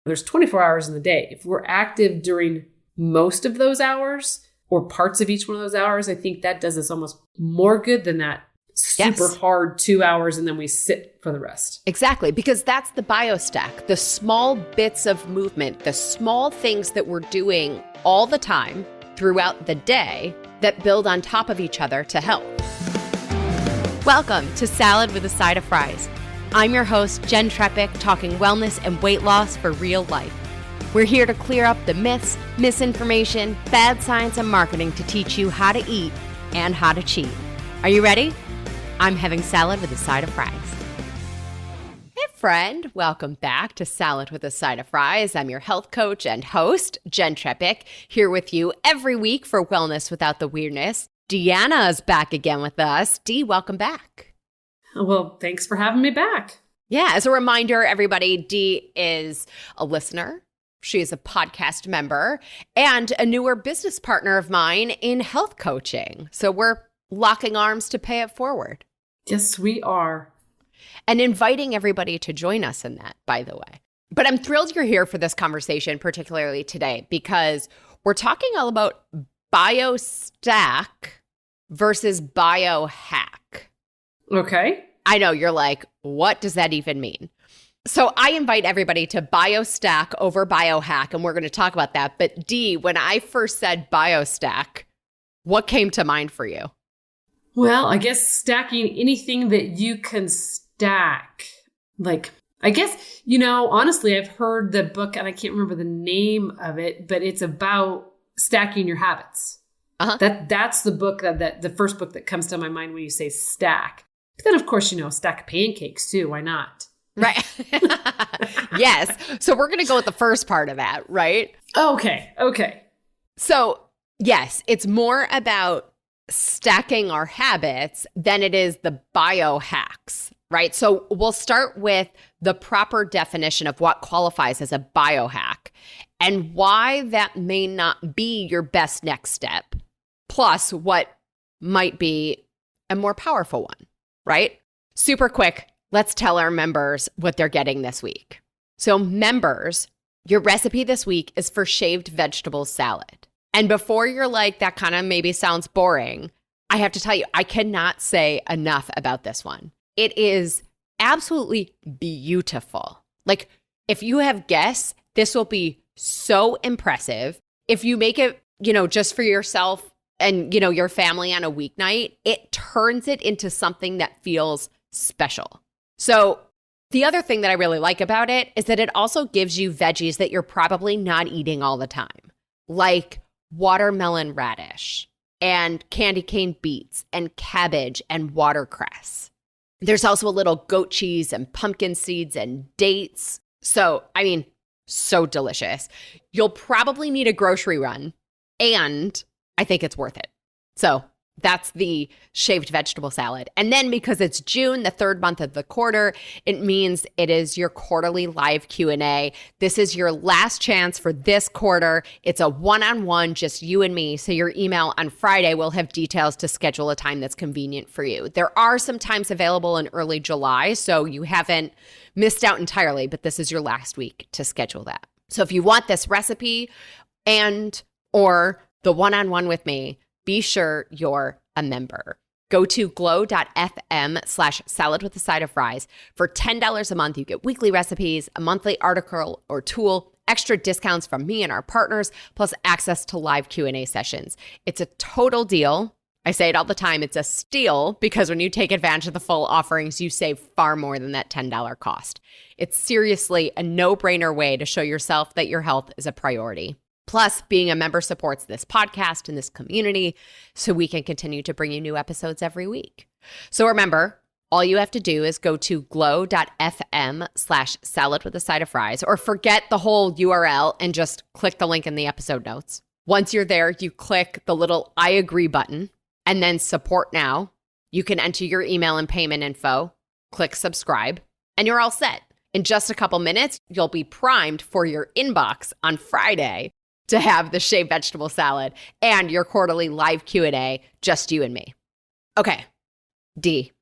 There's 24 hours in the day. If we're active during most of those hours or parts of each one of those hours, I think that does us almost more good than that super hard 2 hours and then we sit for the rest. Exactly, because that's the biostack, the small bits of movement, the small things that we're doing all the time throughout the day that build on top of each other to help. Welcome to Salad with a Side of Fries. I'm your host, Jenn, talking wellness and weight loss for real life. We're here to clear up the myths, misinformation, bad science, and marketing to teach you how to eat and how to cheat. Are you ready? I'm having salad with a side of fries. Hey friend, welcome back to Salad with a Side of Fries. I'm your health coach and host, Jenn, here with you every week for Wellness Without the Weirdness. Deanna's back again with us. Dee, welcome back. Well, thanks for having me back. Yeah, as a reminder, everybody, Dee is a listener. She is a podcast member and a newer business partner of mine in health coaching. So we're locking arms to pay it forward. Yes, we are. And inviting everybody to join us in that, by the way. But I'm thrilled you're here for this conversation, particularly today, because we're talking all about Biostack versus Biohack. Okay. I know, you're like, what does that even mean? So I invite everybody to Biostack over Biohack, and we're going to talk about that. But Dee, when I first said Biostack, what came to mind for you? Well, I guess stacking anything that you can stack. Like, I guess, honestly, I've heard the book, and I can't remember the name of it, but it's about stacking your habits. Uh-huh. That's the book that the first book that comes to my mind when you say stack. But then, of course, stack pancakes too. Why not? Right. Yes. So we're going to go with the first part of that, right? Okay. So yes, it's more about stacking our habits than it is the biohacks, right? So we'll start with the proper definition of what qualifies as a biohack and why that may not be your best next step, plus what might be a more powerful one, right? Super quick. Let's tell our members what they're getting this week. So members, your recipe this week is for shaved vegetable salad. And before you're like, that kind of maybe sounds boring, I have to tell you, I cannot say enough about this one. It is absolutely beautiful. Like, if you have guests, this will be so impressive. If you make it, just for yourself and, your family on a weeknight, it turns it into something that feels special. So the other thing that I really like about it is that it also gives you veggies that you're probably not eating all the time, like watermelon radish and candy cane beets and cabbage and watercress. There's also a little goat cheese and pumpkin seeds and dates. So, so delicious. You'll probably need a grocery run, and I think it's worth it. So that's the shaved vegetable salad. And then because it's June, the third month of the quarter, it means it is your quarterly live Q&A. This is your last chance for this quarter. It's a one-on-one, just you and me. So your email on Friday will have details to schedule a time that's convenient for you. There are some times available in early July, so you haven't missed out entirely, but this is your last week to schedule that. So if you want this recipe or the one-on-one with me, be sure you're a member. Go to glow.fm/salad with a side of fries. For $10 a month, you get weekly recipes, a monthly article or tool, extra discounts from me and our partners, plus access to live Q&A sessions. It's a total deal. I say it all the time. It's a steal because when you take advantage of the full offerings, you save far more than that $10 cost. It's seriously a no-brainer way to show yourself that your health is a priority. Plus, being a member supports this podcast and this community so we can continue to bring you new episodes every week. So remember, all you have to do is go to glow.fm/salad with a side of fries, or forget the whole URL and just click the link in the episode notes. Once you're there, you click the little I agree button and then support now. You can enter your email and payment info, click subscribe, and you're all set. In just a couple minutes, you'll be primed for your inbox on Friday to have the shaved vegetable salad and your quarterly live Q&A, just you and me. Okay, Dee.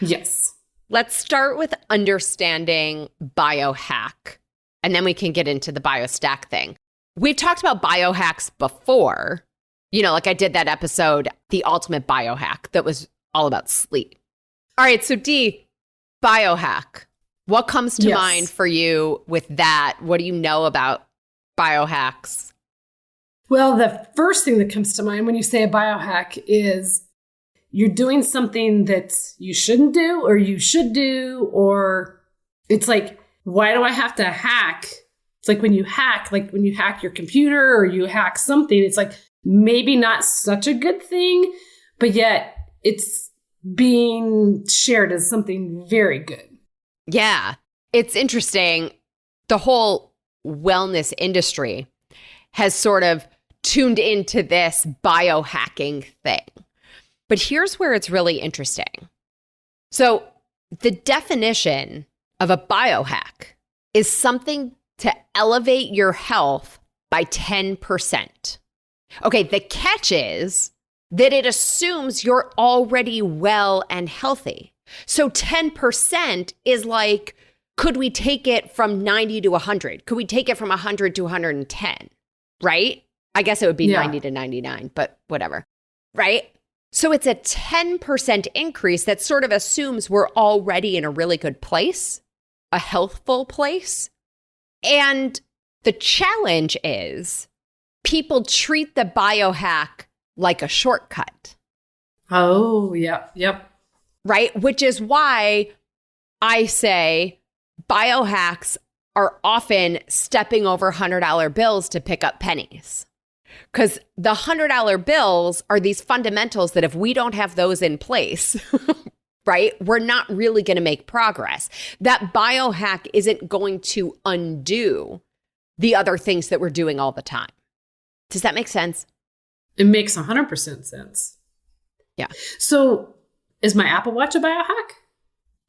Yes. Let's start with understanding biohack and then we can get into the Biostack thing. We've talked about biohacks before. Like I did that episode, The Ultimate Biohack, that was all about sleep. All right, so Dee, biohack. What comes to mind for you with that? What do you know about biohacks? Well, the first thing that comes to mind when you say a biohack is you're doing something that you shouldn't do or you should do, or it's like, why do I have to hack? It's like when you hack your computer or you hack something, it's like maybe not such a good thing, but yet it's being shared as something very good. Yeah, it's interesting. The whole wellness industry has sort of tuned into this biohacking thing. But here's where it's really interesting. So the definition of a biohack is something to elevate your health by 10%. Okay, the catch is that it assumes you're already well and healthy. So 10% is like, could we take it from 90 to 100? Could we take it from 100 to 110? Right? I guess it would be 90 to 99, but whatever. Right? So it's a 10% increase that sort of assumes we're already in a really good place, a healthful place. And the challenge is people treat the biohack like a shortcut. Oh, yeah. Yep. Right? Which is why I say biohacks are often stepping over $100 bills to pick up pennies. Because the $100 bills are these fundamentals that if we don't have those in place, right, we're not really going to make progress. That biohack isn't going to undo the other things that we're doing all the time. Does that make sense? It makes 100% sense. Yeah. So is my Apple Watch a biohack?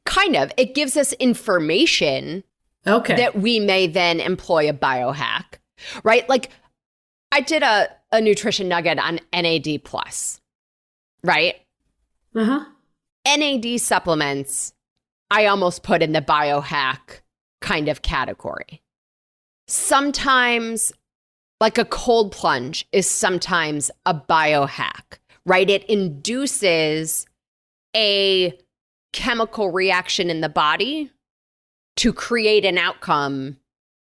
Kind of. It gives us information that we may then employ a biohack, right? Like I did a nutrition nugget on NAD+, right? Uh-huh. NAD supplements, I almost put in the biohack kind of category. Sometimes, like a cold plunge is sometimes a biohack, right? It induces a chemical reaction in the body to create an outcome,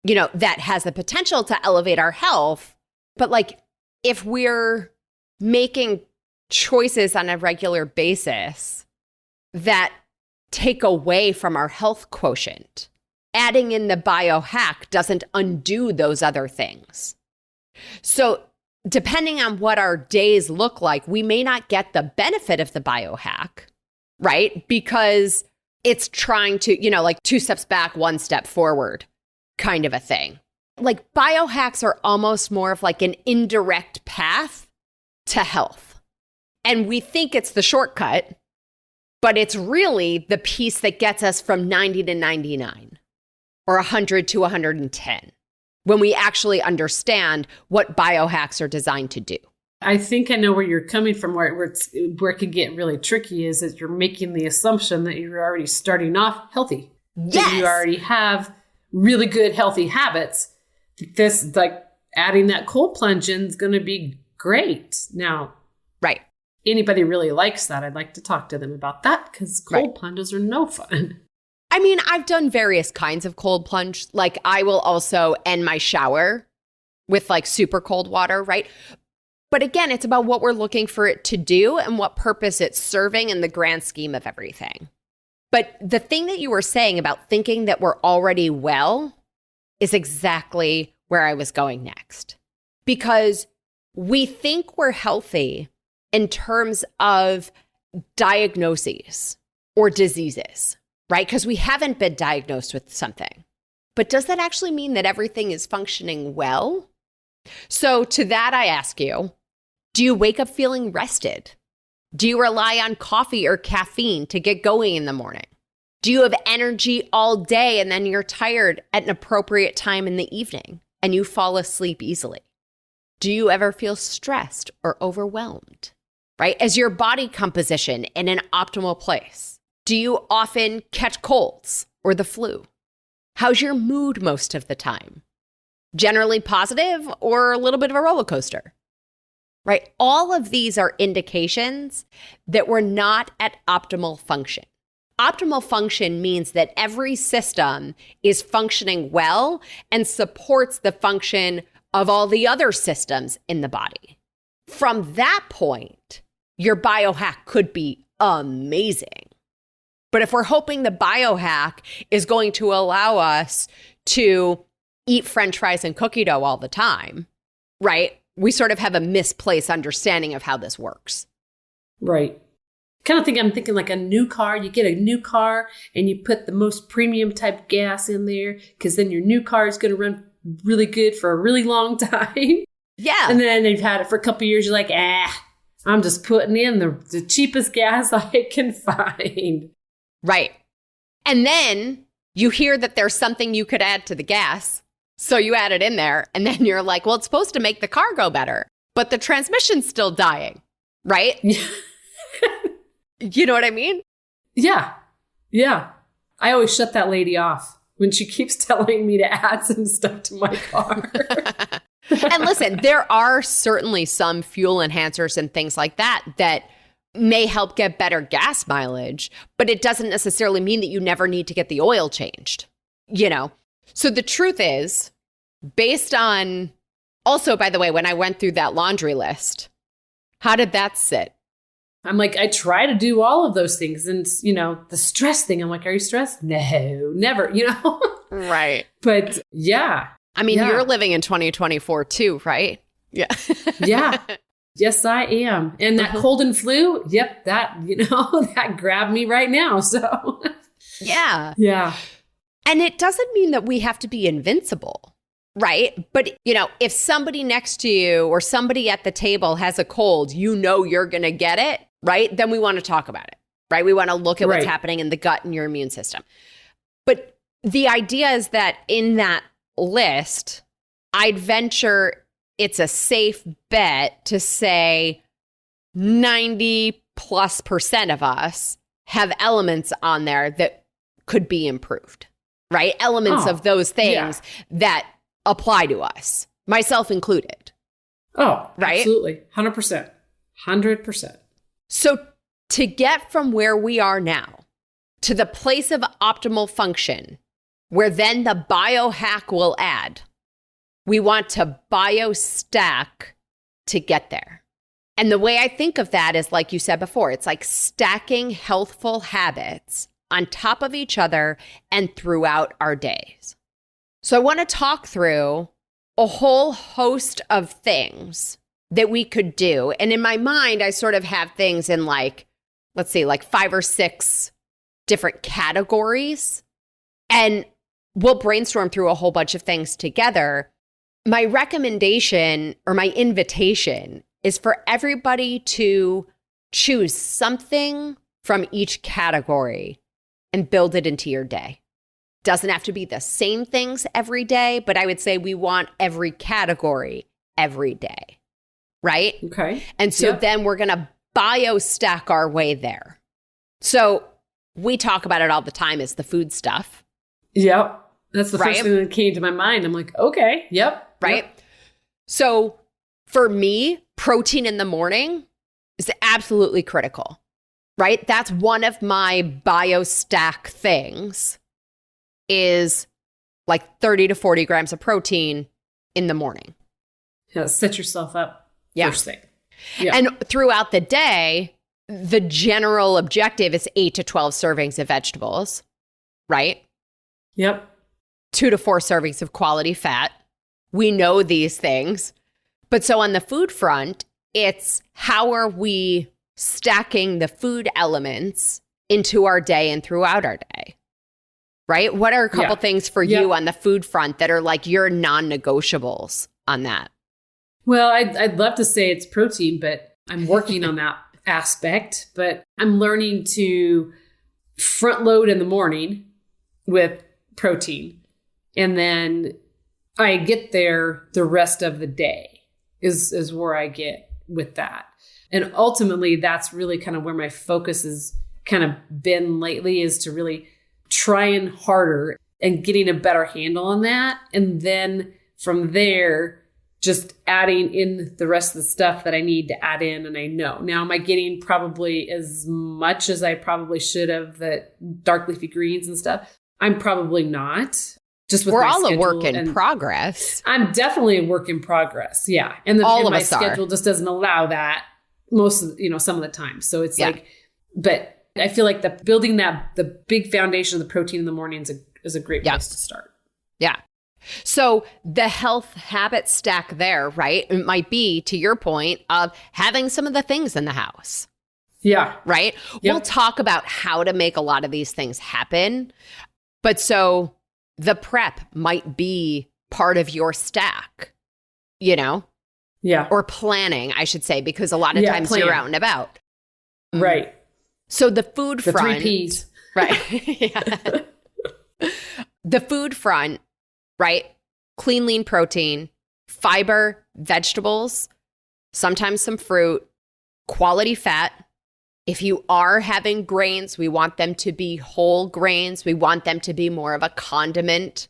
that has the potential to elevate our health. But like, if we're making choices on a regular basis that take away from our health quotient, adding in the biohack doesn't undo those other things. So depending on what our days look like, we may not get the benefit of the biohack, right? Because it's trying to, like 2 steps back, 1 step forward kind of a thing. Like biohacks are almost more of like an indirect path to health. And we think it's the shortcut, but it's really the piece that gets us from 90 to 99 or 100 to 110 when we actually understand what biohacks are designed to do. I think I know where you're coming from, where it can get really tricky is that you're making the assumption that you're already starting off healthy. Yes. That you already have really good, healthy habits. This, like, adding that cold plunge in is going to be great. Now, right. Anybody really likes that, I'd like to talk to them about that because cold plunges are no fun. I mean, I've done various kinds of cold plunge. Like I will also end my shower with like super cold water, right? But again, it's about what we're looking for it to do and what purpose it's serving in the grand scheme of everything. But the thing that you were saying about thinking that we're already well is exactly where I was going next. Because we think we're healthy in terms of diagnoses or diseases, right? Because we haven't been diagnosed with something. But does that actually mean that everything is functioning well? So to that, I ask you, do you wake up feeling rested? Do you rely on coffee or caffeine to get going in the morning? Do you have energy all day and then you're tired at an appropriate time in the evening and you fall asleep easily? Do you ever feel stressed or overwhelmed, right? Is your body composition in an optimal place? Do you often catch colds or the flu? How's your mood most of the time? Generally positive or a little bit of a roller coaster, right? All of these are indications that we're not at optimal function. Optimal function means that every system is functioning well and supports the function of all the other systems in the body. From that point, your biohack could be amazing. But if we're hoping the biohack is going to allow us to eat French fries and cookie dough all the time, right? We sort of have a misplaced understanding of how this works. Right. I'm thinking like a new car. You get a new car and you put the most premium type gas in there because then your new car is going to run really good for a really long time. Yeah. And then you've had it for a couple of years. You're like, I'm just putting in the cheapest gas I can find. Right. And then you hear that there's something you could add to the gas. So you add it in there and then you're like, well, it's supposed to make the car go better, but the transmission's still dying, right? You know what I mean? Yeah. Yeah. I always shut that lady off when she keeps telling me to add some stuff to my car. And listen, there are certainly some fuel enhancers and things like that that may help get better gas mileage, but it doesn't necessarily mean that you never need to get the oil changed, you know? So the truth is, based on, also, by the way, when I went through that laundry list, how did that sit? I'm like, I try to do all of those things. And, the stress thing, I'm like, are you stressed? No, never, Right. But yeah. I mean, you're living in 2024 too, right? Yeah. Yeah. Yes, I am. And that cold and flu, yep, that, that grabbed me right now. So yeah. Yeah. And it doesn't mean that we have to be invincible, right? But, if somebody next to you or somebody at the table has a cold, you're going to get it, right? Then we want to talk about it, right? We want to look at what's happening in the gut and your immune system. But the idea is that in that list, I'd venture it's a safe bet to say 90+% of us have elements on there that could be improved, right? Elements of those things that apply to us, myself included. Oh, right? Absolutely. 100%. 100%. So to get from where we are now to the place of optimal function, where then the biohack will add, we want to biostack to get there. And the way I think of that is, like you said before, it's like stacking healthful habits on top of each other and throughout our days. So I want to talk through a whole host of things that we could do. And in my mind, I sort of have things in like 5 or 6 different categories. And we'll brainstorm through a whole bunch of things together. My recommendation or my invitation is for everybody to choose something from each category and build it into your day. Doesn't have to be the same things every day, but I would say we want every category every day, right? Okay. And so then we're going to biostack our way there. So we talk about it all the time is the food stuff. Yep. That's the first thing that came to my mind. I'm like, okay, yep. Right? Yep. So for me, protein in the morning is absolutely critical, right? That's one of my biostack things is like 30 to 40 grams of protein in the morning. Yeah, set yourself up first thing. Yeah. And throughout the day, the general objective is 8 to 12 servings of vegetables, right? Yep. 2 to 4 servings of quality fat. We know these things. But so on the food front, it's how are we stacking the food elements into our day and throughout our day, right? What are a couple things for you on the food front that are like your non-negotiables on that? Well, I'd love to say it's protein, but I'm working on that aspect. But I'm learning to front load in the morning with protein. And then I get there the rest of the day is where I get with that. And ultimately, that's really kind of where my focus has kind of been lately, is to really trying harder. and getting a better handle on that. And then from there, just adding in the rest of the stuff that I need to add in. And I know now, am I getting probably as much as I probably should have, the dark leafy greens and stuff? I'm probably not. Just with we're my all a schedule work in progress. I'm definitely a work in progress. Yeah. And all my of us schedule just doesn't allow that most of, some of the time. So it's like, but I feel like building the big foundation of the protein in the morning is a great place to start. Yeah. So the health habit stack there, right? It might be, to your point, of having some of the things in the house. Yeah. Right? Yep. We'll talk about how to make a lot of these things happen. But so the prep might be part of your stack, Yeah. Or planning, I should say, because a lot of times you're out and about. Right. So the food front. The 3 Ps. Right. Yeah. The food front, right? Clean, lean protein, fiber, vegetables, sometimes some fruit, quality fat. If you are having grains, we want them to be whole grains. We want them to be more of a condiment,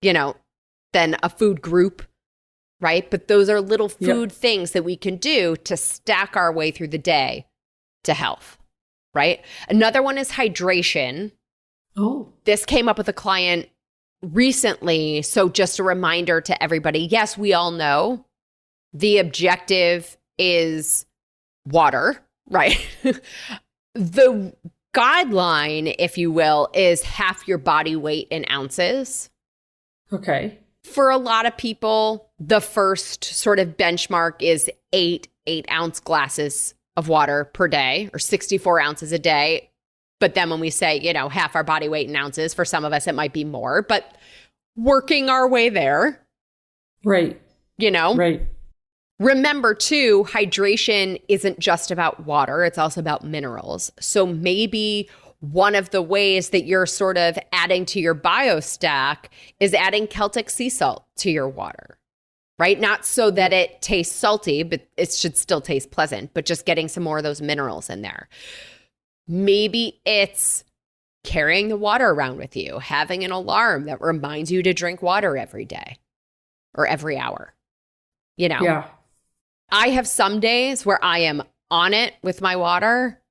than a food group, right? But those are little food things that we can do to stack our way through the day to health, right? Another one is hydration. Oh. This came up with a client recently. So just a reminder to everybody, yes, we all know the objective is water, right? The guideline, if you will, is half your body weight in ounces. Okay. For a lot of people, the first sort of benchmark is 8-ounce glasses of water per day, or 64 ounces a day. But then when we say, half our body weight in ounces, for some of us, it might be more, but working our way there. Right. Right. Remember, too, hydration isn't just about water. It's also about minerals. So maybe one of the ways that you're sort of adding to your biostack is adding Celtic sea salt to your water, right? Not so that it tastes salty, but it should still taste pleasant, but just getting some more of those minerals in there. Maybe it's carrying the water around with you, having an alarm that reminds you to drink water every day or every hour. Yeah. I have some days where I am on it with my water,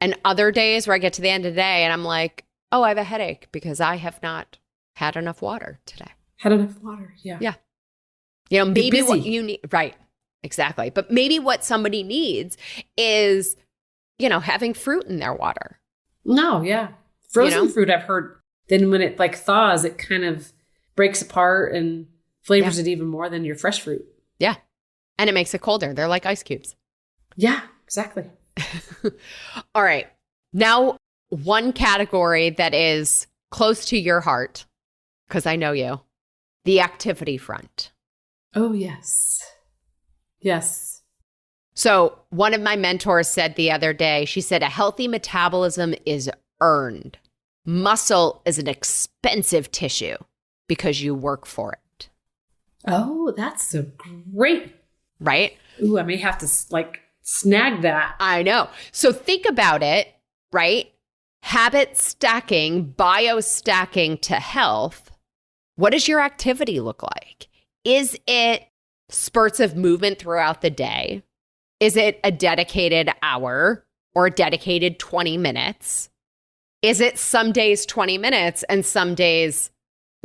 and other days where I get to the end of the day and I'm like, oh, I have a headache because I have not had enough water today. Had enough water. Yeah. Yeah. Maybe what you need, right. Exactly. But maybe what somebody needs is, having fruit in their water. No, yeah. Frozen fruit, I've heard, then when it thaws, it kind of breaks apart and flavors it even more than your fresh fruit. Yeah. And it makes it colder. They're like ice cubes. Yeah, exactly. All right. Now, one category that is close to your heart, because I know you, the activity front. Oh, yes. Yes. So one of my mentors said the other day, she said, a healthy metabolism is earned. Muscle is an expensive tissue because you work for it. Oh, that's so great. Right? Ooh, I may have to snag that. I know. So think about it, right? Habit stacking, biostacking to health. What does your activity look like? Is it spurts of movement throughout the day? Is it a dedicated hour or a dedicated 20 minutes? Is it some days 20 minutes and some days,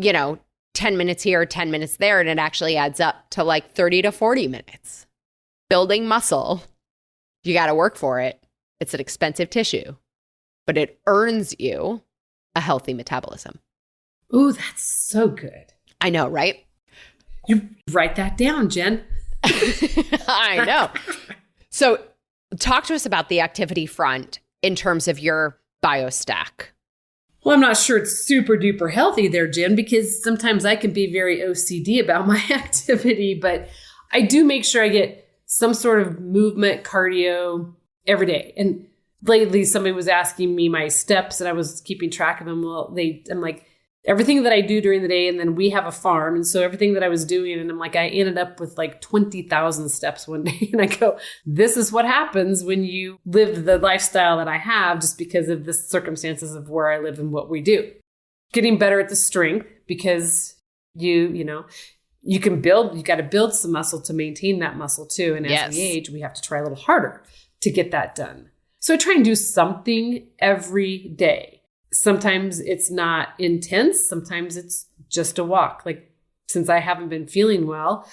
10 minutes here, 10 minutes there, and it actually adds up to 30 to 40 minutes? Building muscle, you got to work for it. It's an expensive tissue, but it earns you a healthy metabolism. Ooh, that's so good. I know, right? You write that down, Jen. I know. So talk to us about the activity front in terms of your biostack. Well, I'm not sure it's super duper healthy there, Jen, because sometimes I can be very OCD about my activity, but I do make sure I get some sort of movement, cardio every day. And lately somebody was asking me my steps and I was keeping track of them. Well, I'm like, everything that I do during the day, and then we have a farm. And so everything that I was doing, and I'm like, I ended up with 20,000 steps one day. And I go, this is what happens when you live the lifestyle that I have, just because of the circumstances of where I live and what we do. getting better at the strength because you got to build some muscle to maintain that muscle too. And as we age, we have to try a little harder to get that done. So I try and do something every day. Sometimes it's not intense. Sometimes it's just a walk. Like since I haven't been feeling well,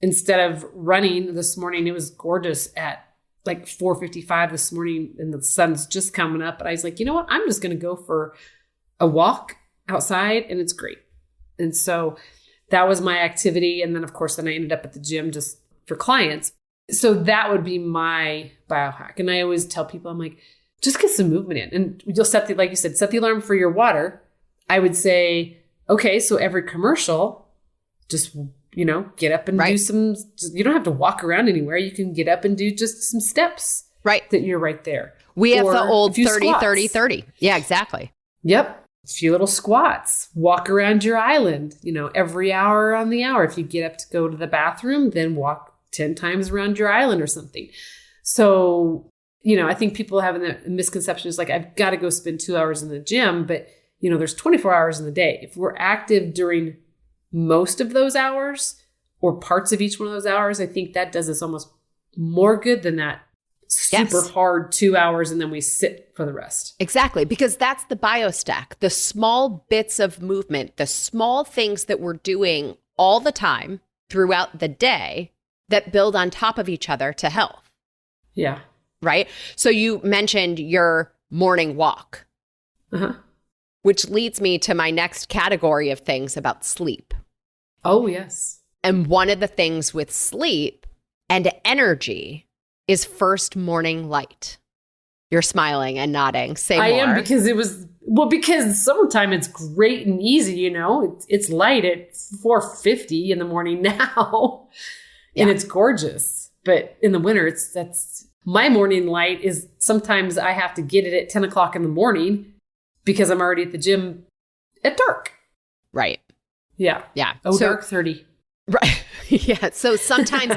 instead of running this morning, it was gorgeous at like 4:55 this morning and the sun's just coming up. But I was like, you know what? I'm just going to go for a walk outside and it's great. And so that was my activity. And then of course, then I ended up at the gym just for clients. So that would be my biohack. And I always tell people, I'm like, just get some movement in. And you'll set like you said, set the alarm for your water. I would say, okay, so every commercial, just, get up and do some, you don't have to walk around anywhere. You can get up and do just some steps. Right. That you're right there. We have the old 30, 30, 30. Yeah, exactly. Yep. A few little squats, walk around your island, every hour on the hour. If you get up to go to the bathroom, then walk 10 times around your island or something. So, I think people have a misconception is like, I've got to go spend 2 hours in the gym, but there's 24 hours in the day. If we're active during most of those hours or parts of each one of those hours, I think that does us almost more good than that super hard 2 hours and then we sit for the rest. Exactly. Because that's the biostack, the small bits of movement, the small things that we're doing all the time throughout the day that build on top of each other to health. Yeah. Right. So you mentioned your morning walk, which leads me to my next category of things about sleep. Oh, yes. And one of the things with sleep and energy is first morning light. You're smiling and nodding. Say more. I am because because summertime it's great and easy, It's light at 4:50 in the morning now. And it's gorgeous. But in the winter, that's my morning light is sometimes I have to get it at 10 o'clock in the morning because I'm already at the gym at dark. Right. Yeah. Yeah. Oh, so, dark 30. Right. Yeah. So sometimes,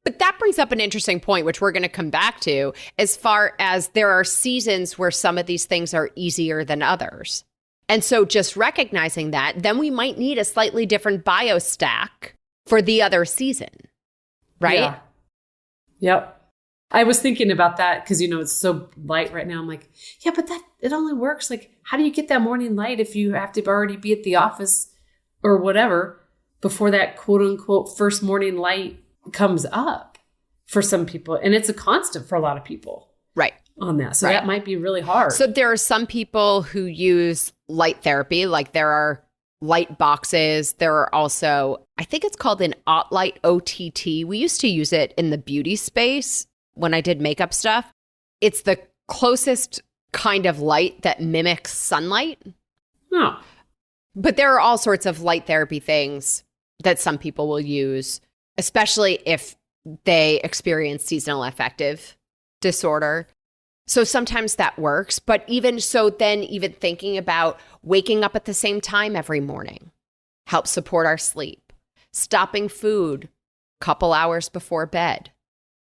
but that brings up an interesting point, which we're going to come back to as far as there are seasons where some of these things are easier than others. And so just recognizing that, then we might need a slightly different biostack for the other season. Right? Yeah. Yep. I was thinking about that because, it's so light right now. I'm like, yeah, but it only works. Like, how do you get that morning light if you have to already be at the office or whatever before that quote unquote first morning light comes up for some people? And it's a constant for a lot of people. Right. On that. So that might be really hard. So there are some people who use light therapy, like there are light boxes. There are also, I think it's called an Light OTT. We used to use it in the beauty space when I did makeup stuff. It's the closest kind of light that mimics sunlight. Oh. But there are all sorts of light therapy things that some people will use, especially if they experience seasonal affective disorder. So sometimes that works. But even thinking about waking up at the same time every morning helps support our sleep. Stopping food a couple hours before bed.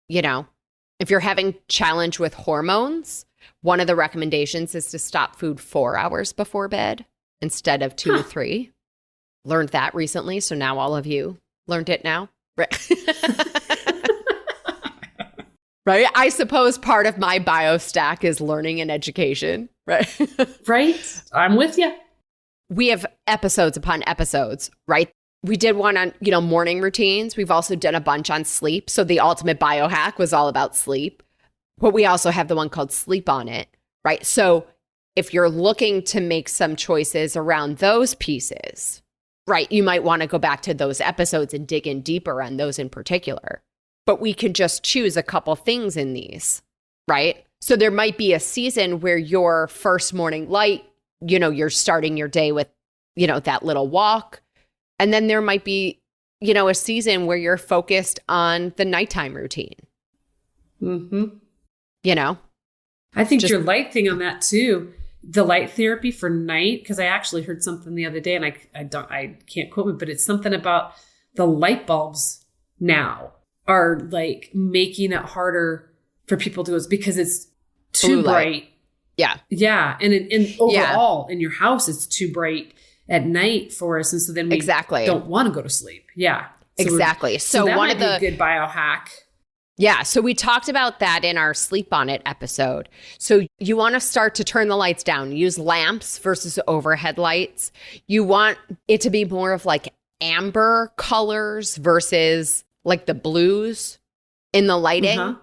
If you're having challenge with hormones, one of the recommendations is to stop food 4 hours before bed instead of 2 to 3. Learned that recently. So now all of you learned it now. Right. Right. I suppose part of my biostack is learning and education. Right. Right. I'm with you. We have episodes upon episodes, right? We did one on, morning routines. We've also done a bunch on sleep. So the ultimate biohack was all about sleep. But we also have the one called Sleep on It, right? So if you're looking to make some choices around those pieces, right, you might want to go back to those episodes and dig in deeper on those in particular. But we can just choose a couple things in these, right? So there might be a season where your first morning light, you're starting your day with, that little walk. And then there might be, a season where you're focused on the nighttime routine. Mm-hmm. I think your light thing on that too, the light therapy for night, because I actually heard something the other day and I can't quote it, but it's something about the light bulbs now are like making it harder for people to go because it's too bright Yeah. Yeah. And overall in your house, it's too bright at night for us. And so then we don't want to go to sleep. Yeah. So exactly. So that one might of the be a good biohack. Yeah. So we talked about that in our Sleep On It episode. So you want to start to turn the lights down, use lamps versus overhead lights. You want it to be more of like amber colors versus like the blues in the lighting. Uh-huh.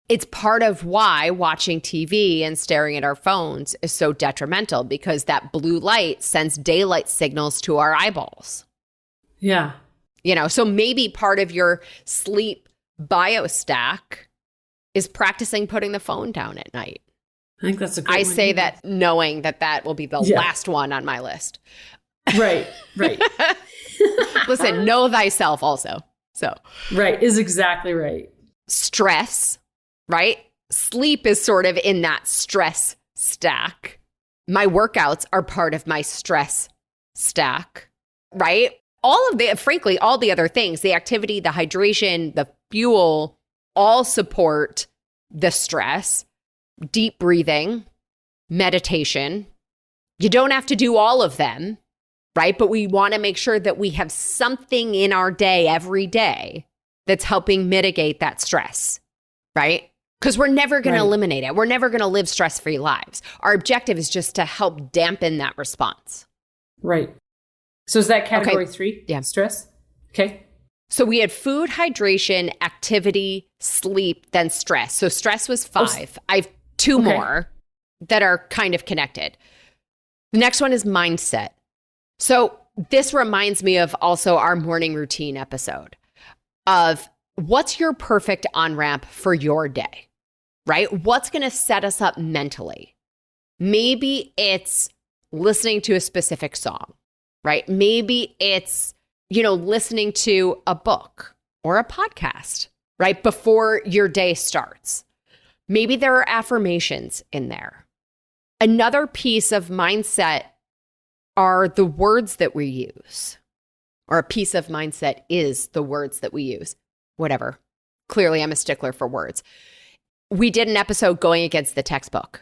It's part of why watching TV and staring at our phones is so detrimental, because that blue light sends daylight signals to our eyeballs. Yeah. You know, so maybe part of your sleep Biostack is practicing putting the phone down at night. I think that's a good I one. say that knowing that will be the last one on my list. Right. Listen, know thyself also. So right is exactly right. Stress, right? Sleep is sort of in that stress stack. My workouts are part of my stress stack, right? Frankly, all the other things, the activity, the hydration, the fuel, all support the stress. Deep breathing, meditation. You don't have to do all of them, right? But we want to make sure that we have something in our day every day that's helping mitigate that stress, right? Because we're never going to eliminate it. We're never going to live stress-free lives. Our objective is just to help dampen that response. Right. So is that category 3? Yeah. Stress? Okay. So we had food, hydration, activity, sleep, then stress. So stress was 5. I have 2 more that are kind of connected. The next one is mindset. So this reminds me of also our morning routine episode of what's your perfect on-ramp for your day, right? What's going to set us up mentally? Maybe it's listening to a specific song, right? Maybe it's, listening to a book or a podcast, right? Before your day starts. Maybe there are affirmations in there. Another piece of mindset are the words that we use, or a piece of mindset is the words that we use, whatever. Clearly, I'm a stickler for words. We did an episode going against the textbook.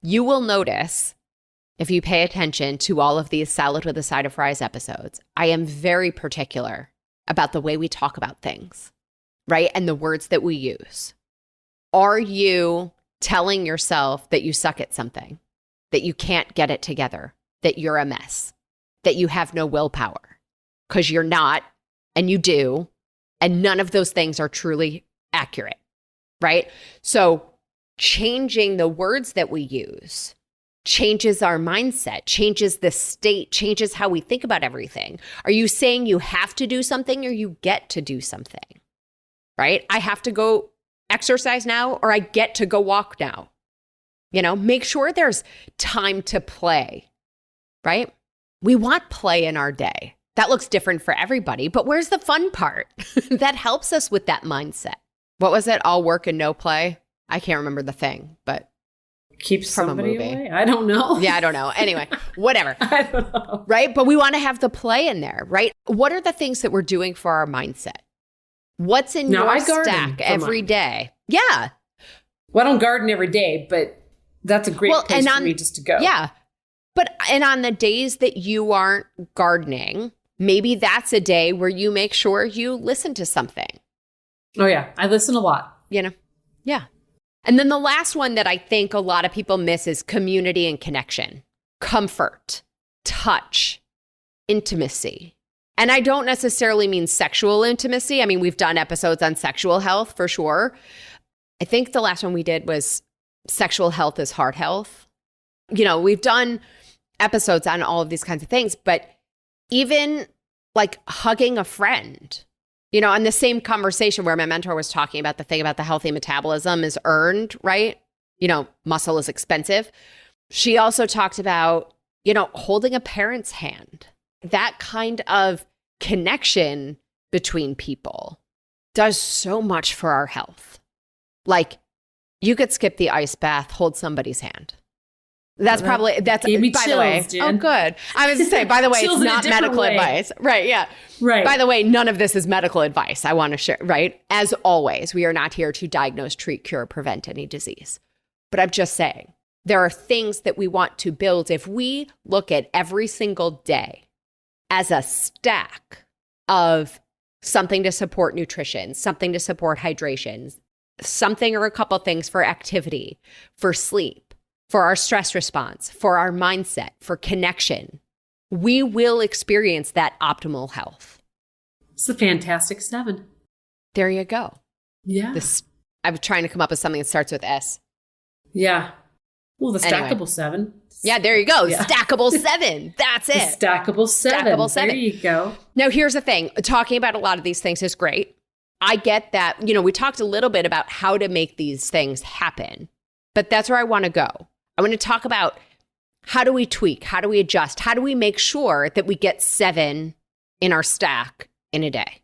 You will notice, if you pay attention to all of these salad with a side of fries episodes, I am very particular about the way we talk about things, right? And the words that we use. Are you telling yourself that you suck at something, that you can't get it together, that you're a mess, that you have no willpower? Because you're not, and you do, and none of those things are truly accurate, right? So changing the words that we use changes our mindset, changes the state, changes how we think about everything. Are you saying you have to do something or you get to do something, right? I have to go exercise now, or I get to go walk now. Make sure there's time to play, right? We want play in our day. That looks different for everybody, but where's the fun part? That helps us with that mindset. What was it? All work and no play? I can't remember the thing, but keeps from somebody a movie. away? I don't know. Yeah, I don't know. Anyway, whatever. I don't know. Right? But we want to have the play in there, right? What are the things that we're doing for our mindset? What's in your stack every day? Yeah. Well, I don't garden every day, but that's a great place for me just to go. Yeah. And on the days that you aren't gardening, maybe that's a day where you make sure you listen to something. Oh, yeah. I listen a lot. Yeah. And then the last one that I think a lot of people miss is community and connection, comfort, touch, intimacy. And I don't necessarily mean sexual intimacy. I mean, we've done episodes on sexual health for sure. I think the last one we did was sexual health is heart health. We've done episodes on all of these kinds of things, but even like hugging a friend, in the same conversation where my mentor was talking about the thing about the healthy metabolism is earned, right? Muscle is expensive. She also talked about, holding a parent's hand. That kind of connection between people does so much for our health. Like, you could skip the ice bath, hold somebody's hand. That's by chills, the way. Jen. Oh, good. I was going to say, by the way, it's not medical advice. Right. Yeah. Right. By the way, none of this is medical advice. I want to share, right? As always, we are not here to diagnose, treat, cure, prevent any disease. But I'm just saying, there are things that we want to build. If we look at every single day as a stack of something to support nutrition, something to support hydration, something or a couple things for activity, for sleep, for our stress response, for our mindset, for connection, we will experience that optimal health. It's the fantastic 7. There you go. Yeah. I'm trying to come up with something that starts with S. Yeah. Well, the stackable Anyway. 7. Yeah, there you go. Yeah. Stackable 7. That's The it. stackable 7. Stackable 7. There you go. Now, here's the thing. Talking about a lot of these things is great. I get that. We talked a little bit about how to make these things happen, but that's where I want to go. I want to talk about how do we tweak? How do we adjust? How do we make sure that we get 7 in our stack in a day?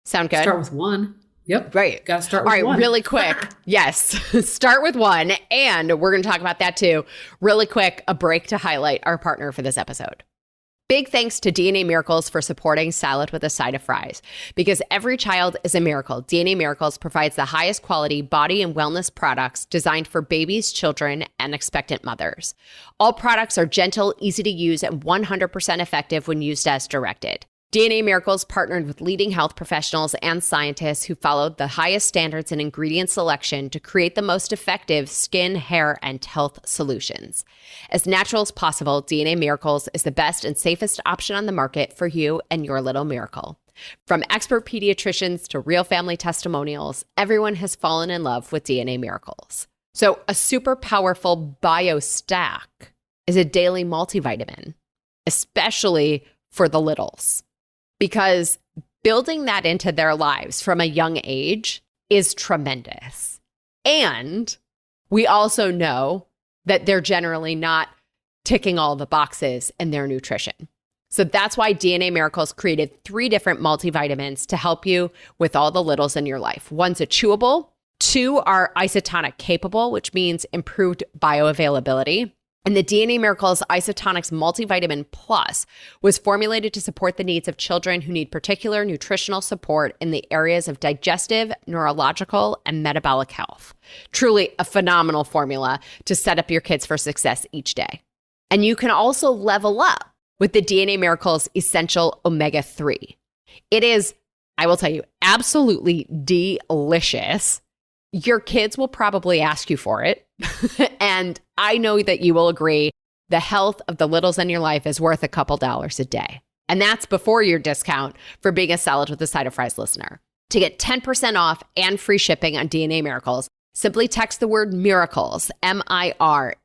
Sound good? Start with 1. Yep. Right. Got to start with 1. All right, really quick. Yes. Start with 1. And we're going to talk about that too. Really quick, a break to highlight our partner for this episode. Big thanks to DNA Miracles for supporting Salad with a Side of Fries. Because every child is a miracle, DNA Miracles provides the highest quality body and wellness products designed for babies, children, and expectant mothers. All products are gentle, easy to use, and 100% effective when used as directed. DNA Miracles partnered with leading health professionals and scientists who followed the highest standards in ingredient selection to create the most effective skin, hair, and health solutions. As natural as possible, DNA Miracles is the best and safest option on the market for you and your little miracle. From expert pediatricians to real family testimonials, everyone has fallen in love with DNA Miracles. So a super powerful Biostack is a daily multivitamin, especially for the littles. Because building that into their lives from a young age is tremendous. And we also know that they're generally not ticking all the boxes in their nutrition. So that's why DNA Miracles created 3 different multivitamins to help you with all the littles in your life. One's a chewable, 2 are isotonic capable, which means improved bioavailability. And the DNA Miracles Isotonics Multivitamin Plus was formulated to support the needs of children who need particular nutritional support in the areas of digestive, neurological, and metabolic health. Truly a phenomenal formula to set up your kids for success each day. And you can also level up with the DNA Miracles Essential Omega-3. It is, I will tell you, absolutely delicious. Your kids will probably ask you for it. And I know that you will agree the health of the littles in your life is worth a couple dollars a day. And that's before your discount for being a Salad with a Side of Fries listener. To get 10% off and free shipping on DNA Miracles, simply text the word miracles, MIRACLES,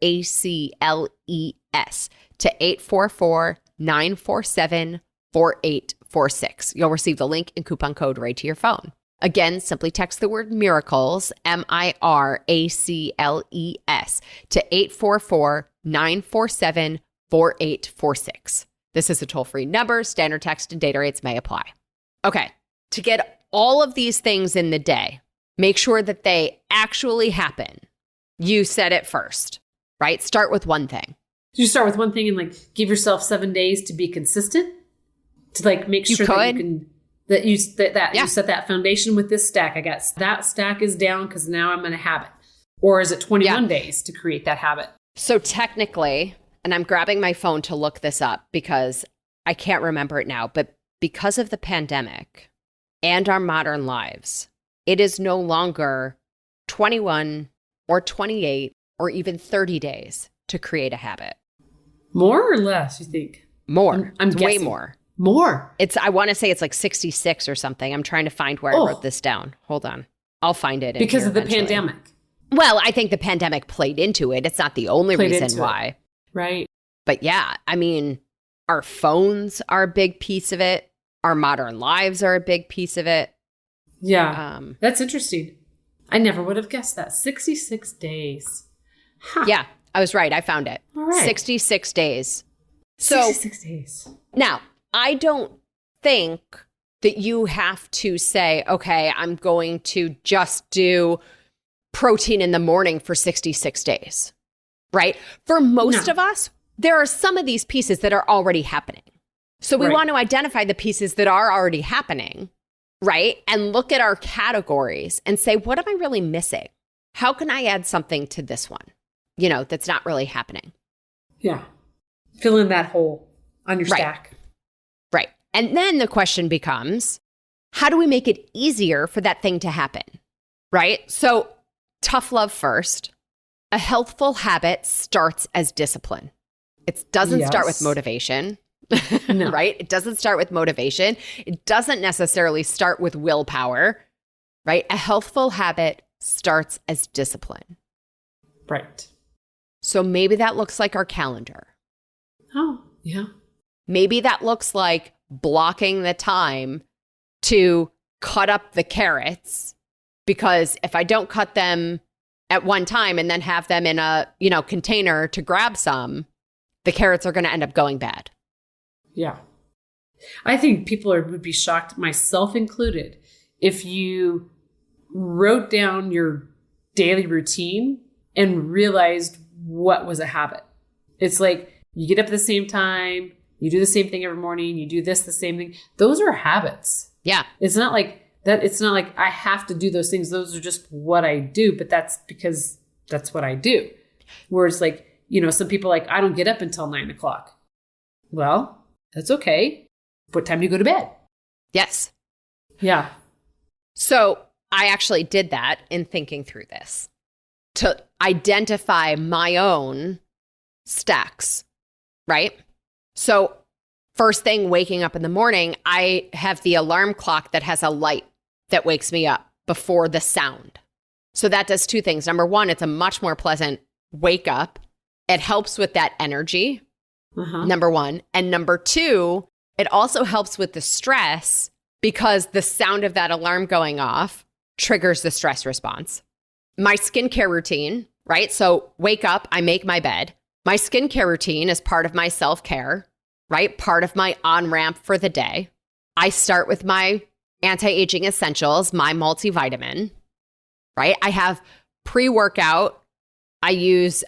to 844-947-4846. You'll receive the link and coupon code right to your phone. Again, simply text the word miracles, MIRACLES, to 844-947-4846. This is a toll-free number. Standard text and data rates may apply. Okay, to get all of these things in the day, make sure that they actually happen. You said it first, right? Start with one thing. You start with one thing and give yourself 7 days to be consistent, to make sure that you can... you set that foundation with this stack. I got that stack is down because now I'm going to have it. Or is it 21 days to create that habit? So technically, and I'm grabbing my phone to look this up because I can't remember it now, but because of the pandemic and our modern lives, it is no longer 21 or 28 or even 30 days to create a habit. More or less, you think? More. I'm way guessing. more. More. I want to say it's 66 or something. I'm trying to find where I wrote this down. Hold on. I'll find it. Because of the eventually. pandemic. Well, I think the pandemic played into it. It's not the only reason why. Right. But yeah, I mean, our phones are a big piece of it. Our modern lives are a big piece of it. Yeah. That's interesting. I never would have guessed that. 66 days. Huh. Yeah, I was right. I found it. All right. 66 days. So 66 days. Now, I don't think that you have to say, okay, I'm going to just do protein in the morning for 66 days, right? For most of us, there are some of these pieces that are already happening. So we want to identify the pieces that are already happening, right? And look at our categories and say, what am I really missing? How can I add something to this one? that's not really happening. Yeah. Fill in that hole on your stack. Right. And then the question becomes, how do we make it easier for that thing to happen? Right? So tough love first. A healthful habit starts as discipline. It doesn't start with motivation, No. right? It doesn't start with motivation. It doesn't necessarily start with willpower, right? A healthful habit starts as discipline. Right. So maybe that looks like our calendar. Oh, yeah. Maybe that looks like blocking the time to cut up the carrots, because if I don't cut them at one time and then have them in a, container to grab some, the carrots are going to end up going bad. Yeah. I think people would be shocked, myself included, if you wrote down your daily routine and realized what was a habit. It's like you get up at the same time, you do the same thing every morning, you do the same thing. Those are habits. Yeah. It's not like that. It's not like I have to do those things. Those are just what I do, but that's because that's what I do. Whereas some people I don't get up until 9:00. Well, that's okay. What time do you go to bed? Yes. Yeah. So I actually did that in thinking through this to identify my own stacks, right? So first thing, waking up in the morning, I have the alarm clock that has a light that wakes me up before the sound. So that does two things. Number one, it's a much more pleasant wake up. It helps with that energy, number one. And number two, it also helps with the stress because the sound of that alarm going off triggers the stress response. My skincare routine, right? So wake up, I make my bed. My skincare routine is part of my self-care, right? Part of my on-ramp for the day. I start with my anti-aging essentials, my multivitamin, right? I have pre-workout. I use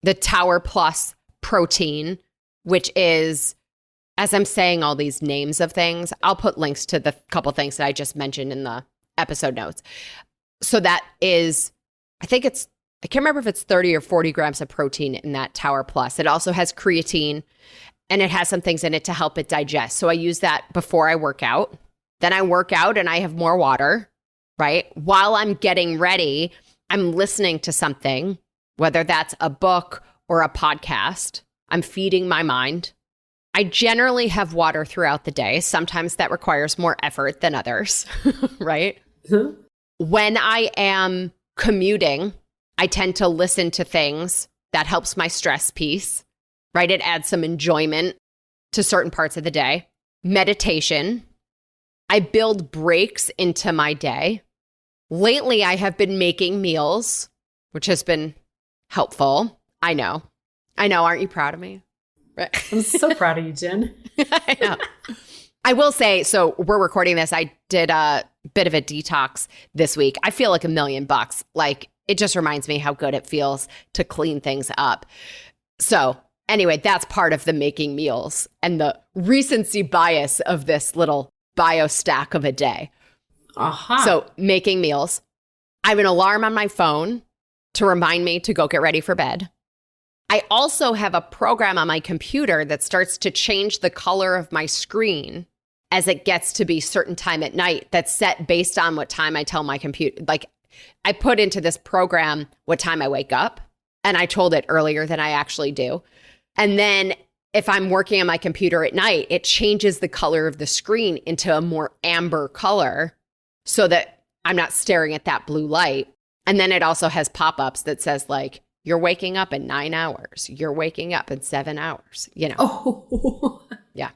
the Tower Plus protein, which is, as I'm saying all these names of things, I'll put links to the couple things that I just mentioned in the episode notes. So that is, I can't remember if it's 30 or 40 grams of protein in that Tower Plus. It also has creatine and it has some things in it to help it digest. So I use that before I work out. Then I work out and I have more water, right? While I'm getting ready, I'm listening to something, whether that's a book or a podcast. I'm feeding my mind. I generally have water throughout the day. Sometimes that requires more effort than others, right? When I am commuting, I tend to listen to things that helps my stress piece, right? It adds some enjoyment to certain parts of the day. Meditation. I build breaks into my day. Lately, I have been making meals, which has been helpful. I know. Aren't you proud of me? I'm so proud of you, Jen. I know. I will say, so we're recording this. I did a bit of a detox this week. I feel like $1,000,000. Like, it just reminds me how good it feels to clean things up. So anyway, that's part of the making meals and the recency bias of this little Biostack of a day. So making meals. I have an alarm on my phone to remind me to go get ready for bed. I also have a program on my computer that starts to change the color of my screen as it gets to be certain time at night that's set based on what time I tell my computer. Like, I put into this program what time I wake up, and I told it earlier than I actually do. And then if I'm working on my computer at night, it changes the color of the screen into a more amber color so that I'm not staring at that blue light. And then it also has pop-ups that says like, you're waking up in 9 hours. You're waking up in 7 hours, Oh. Yeah.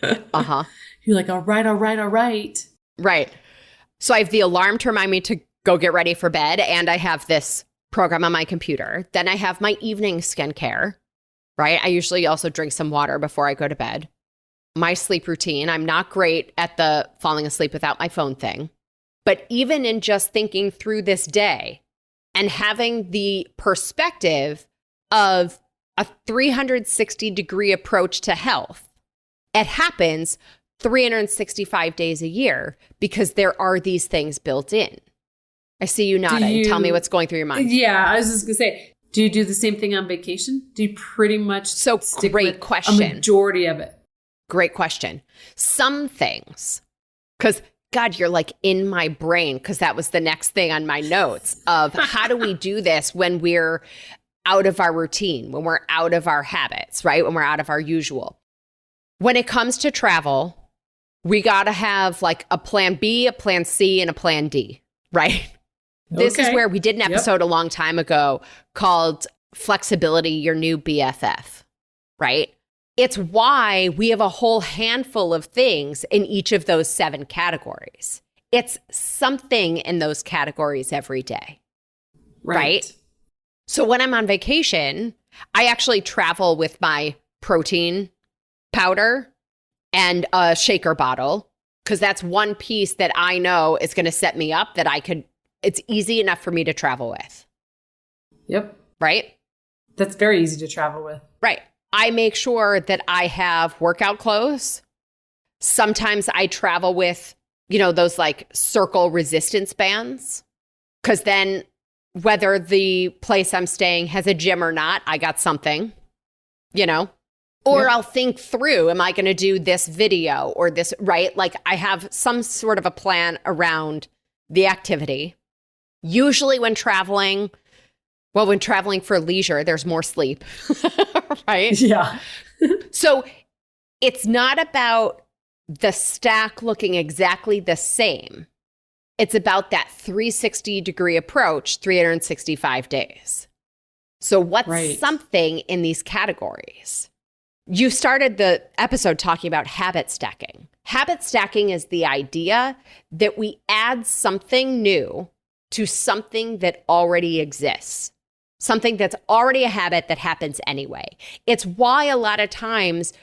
You're like, all right. Right. So I have the alarm to remind me to go get ready for bed. And I have this program on my computer. Then I have my evening skincare, right? I usually also drink some water before I go to bed. My sleep routine. I'm not great at the falling asleep without my phone thing. But even in just thinking through this day, and having the perspective of a 360-degree approach to health, it happens 365 days a year because there are these things built in. I see you nodding. Tell me what's going through your mind. Yeah, I was just going to say, Do you do the same thing on vacation? Do you pretty much stick great with question. a majority of it? Great question. Some things, because God, you're like in my brain, because that was the next thing on my notes of how do we do this when we're out of our routine, when we're out of our habits, right? When we're out of our usual. When it comes to travel, we got to have like a plan B, a plan C, and a plan D, right? This is where we did an episode a long time ago called Flexibility, Your New BFF, right? It's why we have a whole handful of things in each of those 7 categories. It's something in those categories every day, right? So when I'm on vacation, I actually travel with my protein powder and a shaker bottle, because that's one piece that I know is going to set me up that it's easy enough for me to travel with. Yep. Right? That's very easy to travel with. Right. I make sure that I have workout clothes. Sometimes I travel with, those like circle resistance bands, because then whether the place I'm staying has a gym or not, I got something, or I'll think through, am I going to do this video or this, right? Like I have some sort of a plan around the activity. Usually when traveling for leisure, there's more sleep, right? Yeah. So it's not about the stack looking exactly the same. It's about that 360-degree approach, 365 days. So what's something in these categories? You started the episode talking about habit stacking. Habit stacking is the idea that we add something new to something that already exists, something that's already a habit that happens anyway. It's why a lot of times,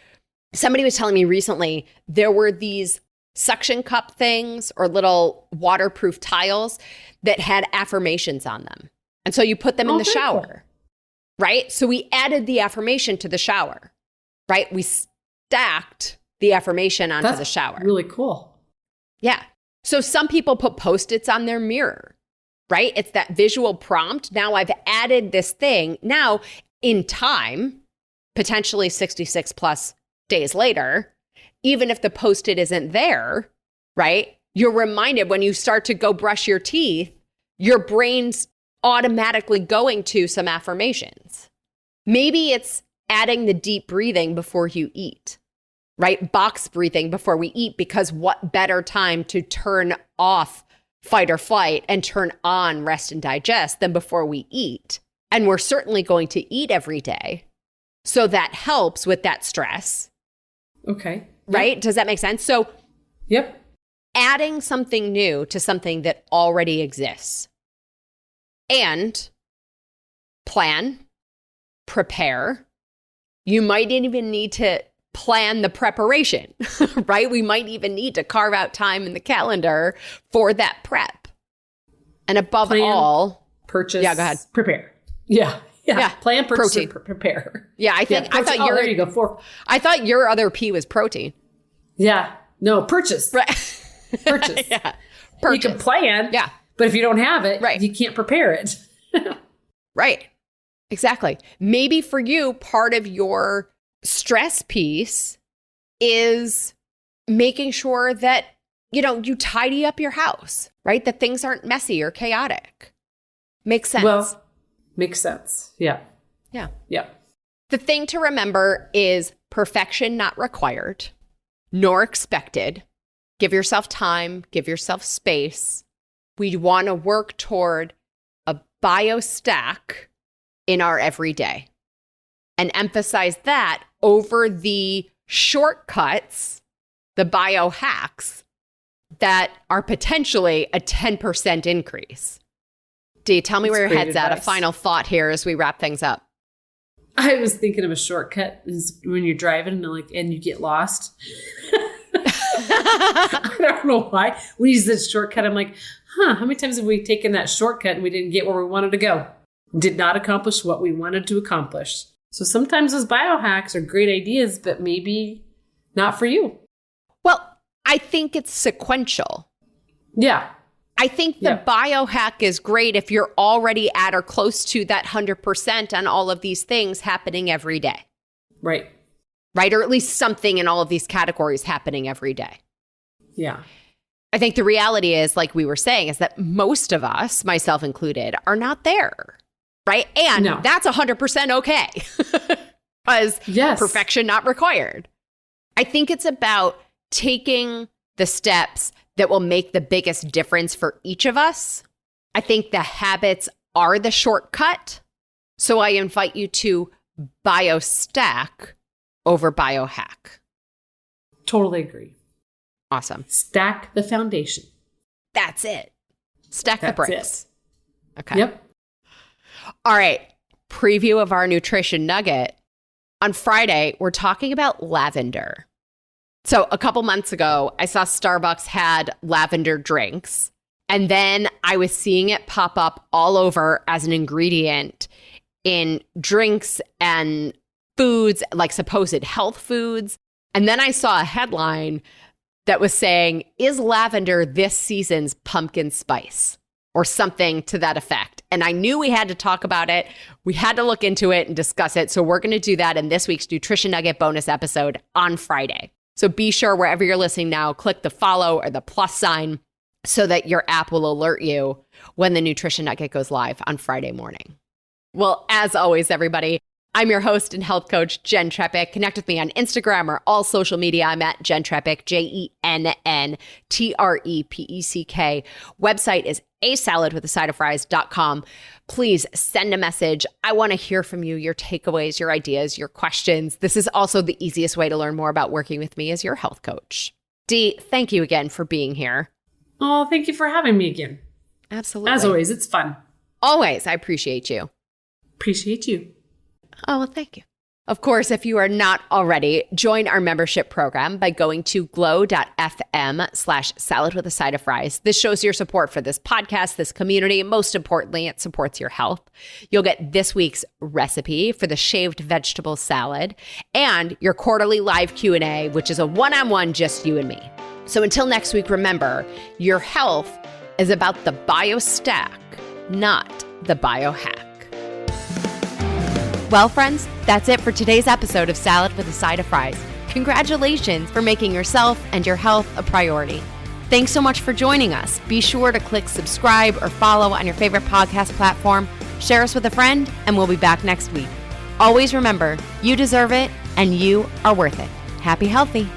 somebody was telling me recently, there were these suction cup things or little waterproof tiles that had affirmations on them. And so you put them in the shower, right? So we added the affirmation to the shower, right? We stacked the affirmation onto the shower. Really cool. Yeah. So some people put Post-its on their mirror, right? It's that visual prompt. Now I've added this thing. Now in time, potentially 66 plus days later, even if the Post-it isn't there, right? You're reminded when you start to go brush your teeth, your brain's automatically going to some affirmations. Maybe it's adding the deep breathing before you eat, right? Box breathing before we eat, because what better time to turn off fight or flight and turn on rest and digest than before we eat. And we're certainly going to eat every day. So that helps with that stress. Okay. Right? Yep. Does that make sense? So, adding something new to something that already exists. And plan, prepare. You might even need to plan the preparation, right? We might even need to carve out time in the calendar for that prep. And above all, purchase. Yeah, go ahead. Prepare. Yeah. Plan, purchase, prepare. Yeah, I think I thought there you go. I thought your other P was protein. Yeah. No, purchase. Right. Purchase. Yeah. Purchase. You can plan. Yeah. But if you don't have it, you can't prepare it. Right. Exactly. Maybe for you, part of your stress piece is making sure that, you tidy up your house, right? That things aren't messy or chaotic. Makes sense. Well, makes sense. Yeah. Yeah. Yeah. The thing to remember is perfection not required, nor expected. Give yourself time, give yourself space. We want to work toward a biostack in our everyday and emphasize that over the shortcuts, the biohacks that are potentially a 10% increase. Dee, tell me where your head's at. A final thought here as we wrap things up. I was thinking of a shortcut is when you're driving and you get lost. I don't know why. We use this shortcut. I'm like, how many times have we taken that shortcut and we didn't get where we wanted to go? Did not accomplish what we wanted to accomplish. So sometimes those biohacks are great ideas, but maybe not for you. Well, I think it's sequential. Yeah. I think the biohack is great if you're already at or close to that 100% on all of these things happening every day. Right. Right? Or at least something in all of these categories happening every day. Yeah. I think the reality is, like we were saying, is that most of us, myself included, are not there. Right? And that's 100% okay. Because perfection not required. I think it's about taking the steps that will make the biggest difference for each of us. I think the habits are the shortcut. So I invite you to Biostack over Biohack. Totally agree. Awesome. Stack the foundation. That's it. Stack the bricks. Okay. Yep. All right. Preview of our nutrition nugget. On Friday, we're talking about lavender. So a couple months ago, I saw Starbucks had lavender drinks. And then I was seeing it pop up all over as an ingredient in drinks and foods, like supposed health foods. And then I saw a headline that was saying, is lavender this season's pumpkin spice? Or something to that effect. And I knew we had to talk about it. We had to look into it and discuss it. So we're going to do that in this week's Nutrition Nugget bonus episode on Friday. So be sure wherever you're listening now, click the follow or the plus sign so that your app will alert you when the Nutrition Nugget goes live on Friday morning. Well, as always, everybody, I'm your host and health coach, Jenn Trepeck. Connect with me on Instagram or all social media. I'm at Jenn Trepeck, JENNTREPECK. Website is asaladwithasideofries.com. Please send a message. I want to hear from you, your takeaways, your ideas, your questions. This is also the easiest way to learn more about working with me as your health coach. Dee, thank you again for being here. Oh, thank you for having me again. Absolutely. As always, it's fun. Always. I appreciate you. Appreciate you. Oh, well, thank you. Of course, if you are not already, join our membership program by going to glow.fm/saladwithasideofries. This shows your support for this podcast, this community. Most importantly, it supports your health. You'll get this week's recipe for the shaved vegetable salad and your quarterly live Q&A, which is a one-on-one just you and me. So until next week, remember, your health is about the Biostack, not the Biohack. Well, friends, that's it for today's episode of Salad with a Side of Fries. Congratulations for making yourself and your health a priority. Thanks so much for joining us. Be sure to click subscribe or follow on your favorite podcast platform, share us with a friend, and we'll be back next week. Always remember, you deserve it and you are worth it. Happy healthy.